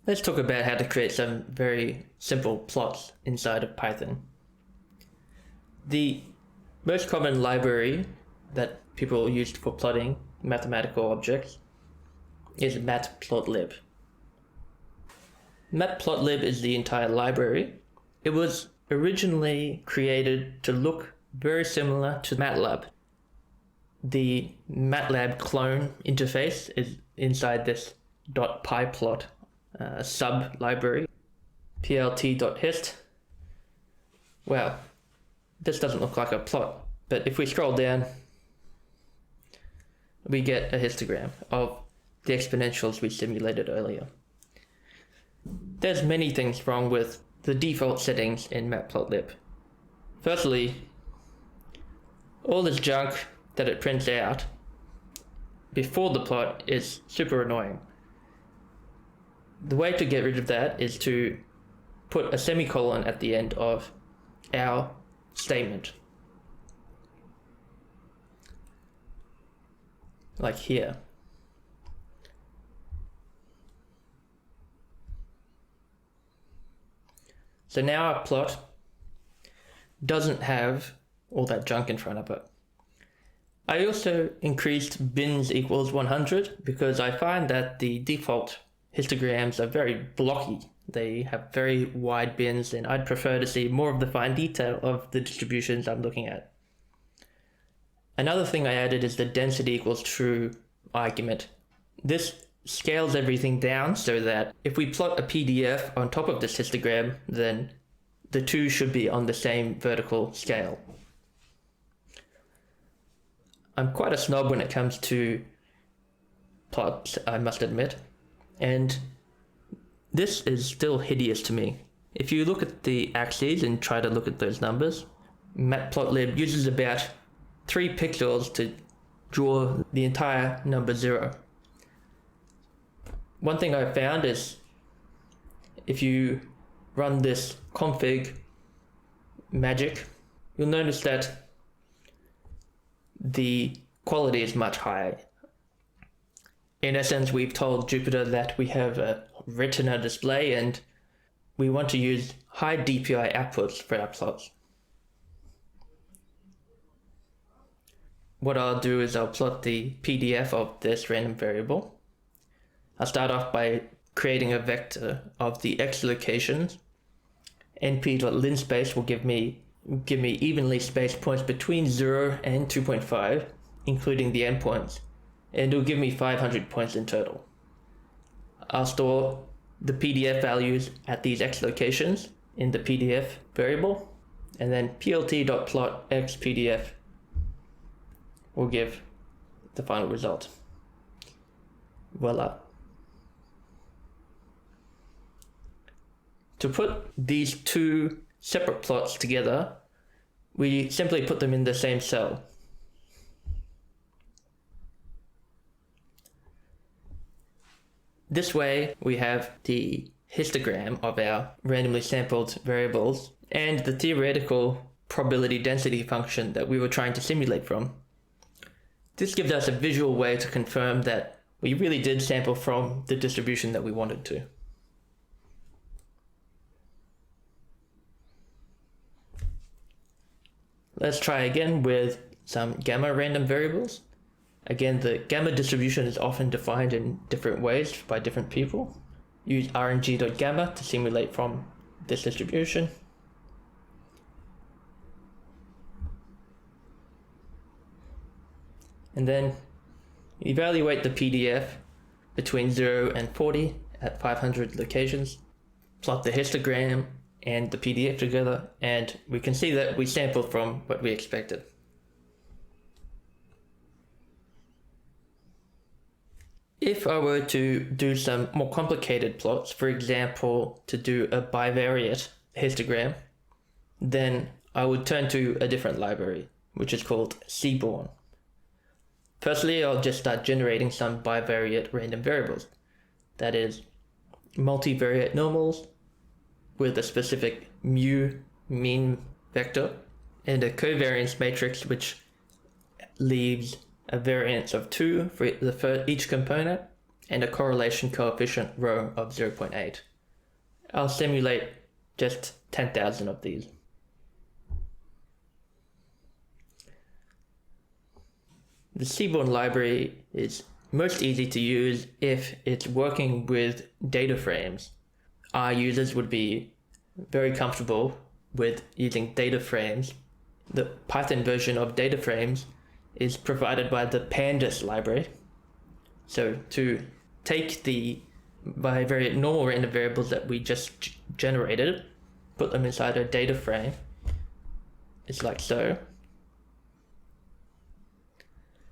Let's talk about how to create some very simple plots inside of Python. The most common library that people use for plotting mathematical objects is matplotlib. Matplotlib is the entire library. It was originally created to look very similar to MATLAB. The MATLAB clone interface is inside this .pyplot sub-library, plt.hist. Well, this doesn't look like a plot, but if we scroll down, we get a histogram of the exponentials we simulated earlier. There's many things wrong with the default settings in Matplotlib. Firstly, all this junk that it prints out before the plot is super annoying. The way to get rid of that is to put a semicolon at the end of our statement. Like here. So now our plot doesn't have all that junk in front of it. I also increased bins equals 100 because I find that the default histograms are very blocky. They have very wide bins, and I'd prefer to see more of the fine detail of the distributions I'm looking at. Another thing I added is the density equals true argument. This scales everything down so that if we plot a PDF on top of this histogram, then the two should be on the same vertical scale. I'm quite a snob when it comes to plots, I must admit, and this is still hideous to me. If you look at the axes and try to look at those numbers, Matplotlib uses about 3 pixels to draw the entire number 0. One thing I found is if you run this config magic, you'll notice that the quality is much higher. In essence, we've told Jupyter that we have a retina display and we want to use high DPI outputs for our plots. What I'll do is I'll plot the PDF of this random variable. I'll start off by creating a vector of the x locations. np.linspace will give me evenly spaced points between 0 and 2.5, including the endpoints, and it'll give me 500 points in total. I'll store the PDF values at these x locations in the PDF variable, and then plt.plot x PDF will give the final result. Voila. To put these two separate plots together, we simply put them in the same cell. This way, we have the histogram of our randomly sampled variables and the theoretical probability density function that we were trying to simulate from. This gives us a visual way to confirm that we really did sample from the distribution that we wanted to. Let's try again with some gamma random variables. Again, the gamma distribution is often defined in different ways by different people. Use rng.gamma to simulate from this distribution. And then evaluate the PDF between 0 and 40 at 500 locations. Plot the histogram and the PDF together, and we can see that we sampled from what we expected. If I were to do some more complicated plots, for example, to do a bivariate histogram, then I would turn to a different library, which is called Seaborn. Firstly, I'll just start generating some bivariate random variables. That is, multivariate normals with a specific mu mean vector and a covariance matrix which leaves a variance of 2 for each component and a correlation coefficient rho of 0.8. I'll simulate just 10,000 of these. The Seaborn library is most easy to use if it's working with data frames. Our users would be very comfortable with using data frames. The Python version of data frames is provided by the pandas library. So to take the very normal random variables that we just generated, put them inside a data frame, it's like so.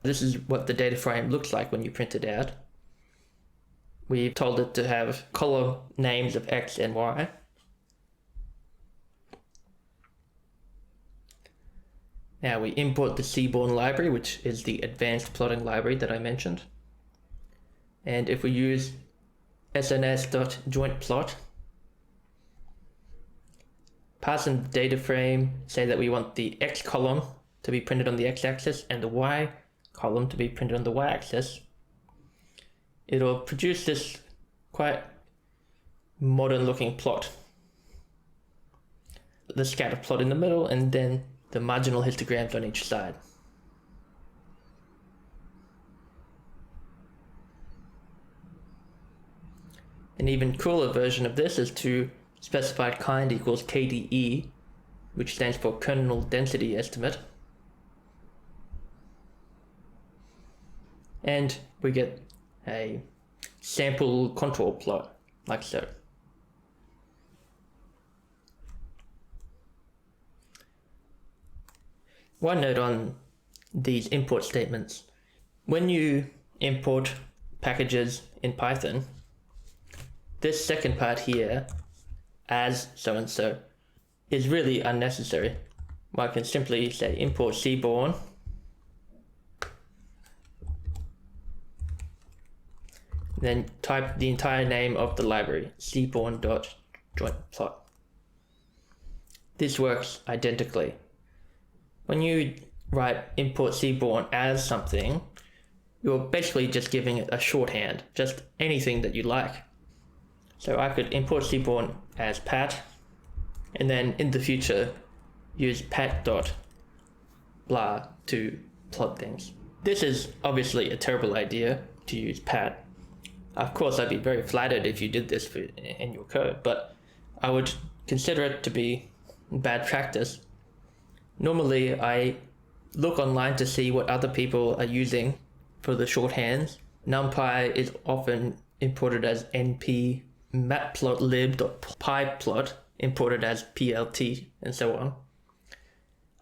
This is what the data frame looks like when you print it out. We've told it to have column names of X and Y. Now we import the Seaborn library, which is the advanced plotting library that I mentioned. And if we use sns.jointplot, pass in the data frame, say that we want the X column to be printed on the X-axis and the Y column to be printed on the Y-axis, it'll produce this quite modern looking plot. The scatter plot in the middle and then the marginal histograms on each side. An even cooler version of this is to specify kind equals KDE, which stands for kernel density estimate. And we get a sample contour plot, like so. One note on these import statements. When you import packages in Python, this second part here, as so-and-so, is really unnecessary. I can simply say import Seaborn, then type the entire name of the library, seaborn.jointplot. This works identically. When you write import Seaborn as something, you're basically just giving it a shorthand, just anything that you like. So I could import Seaborn as pat, and then in the future use pat.blah to plot things. This is obviously a terrible idea to use pat. Of course, I'd be very flattered if you did this in your code, but I would consider it to be bad practice. Normally, I look online to see what other people are using for the shorthands. NumPy is often imported as np, matplotlib.pyplot imported as plt, and so on.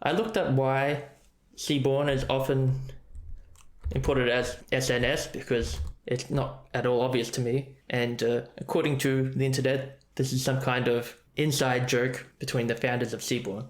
I looked at why Seaborn is often imported as SNS because it's not at all obvious to me, and according to the internet, this is some kind of inside joke between the founders of Seaborn.